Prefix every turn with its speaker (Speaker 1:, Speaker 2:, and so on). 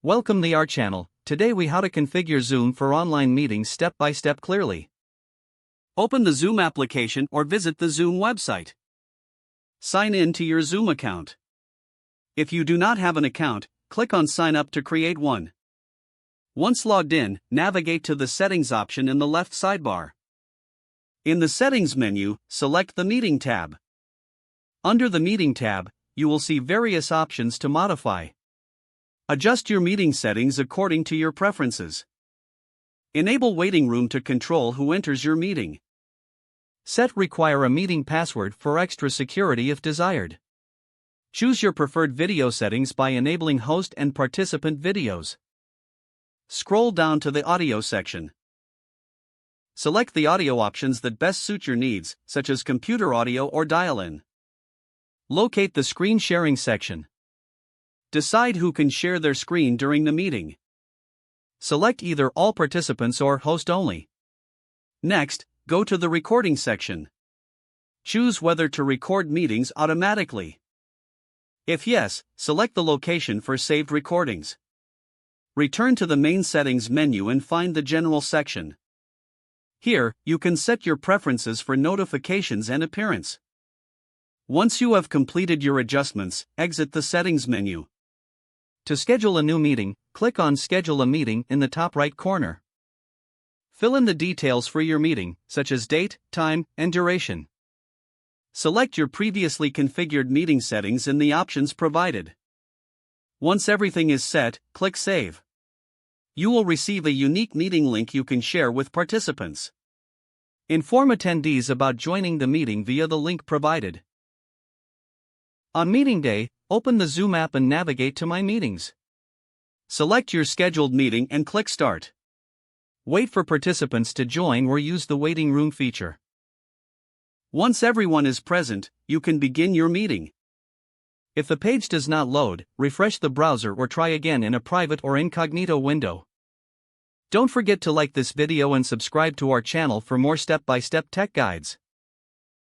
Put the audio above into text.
Speaker 1: Welcome to our channel. Today we how to configure Zoom for online meetings step by step clearly. Open the Zoom application or visit the Zoom website. Sign in to your Zoom account. If you do not have an account, click on Sign Up to create one. Once logged in, navigate to the Settings option in the left sidebar. In the Settings menu, select the Meeting tab. Under the Meeting tab, you will see various options to modify. Adjust your meeting settings according to your preferences. Enable waiting room to control who enters your meeting. Set require a meeting password for extra security if desired. Choose your preferred video settings by enabling host and participant videos. Scroll down to the audio section. Select the audio options that best suit your needs, such as computer audio or dial-in. Locate the screen sharing section. Decide who can share their screen during the meeting. Select either all participants or host only. Next, go to the recording section. Choose whether to record meetings automatically. If yes, select the location for saved recordings. Return to the main settings menu and find the general section. Here, you can set your preferences for notifications and appearance. Once you have completed your adjustments, exit the settings menu. To schedule a new meeting, click on Schedule a Meeting in the top right corner. Fill in the details for your meeting, such as date, time, and duration. Select your previously configured meeting settings in the options provided. Once everything is set, click Save. You will receive a unique meeting link you can share with participants. Inform attendees about joining the meeting via the link provided. On meeting day, open the Zoom app and navigate to My Meetings. Select your scheduled meeting and click Start. Wait for participants to join or use the waiting room feature. Once everyone is present, you can begin your meeting. If the page does not load, refresh the browser or try again in a private or incognito window. Don't forget to like this video and subscribe to our channel for more step-by-step tech guides.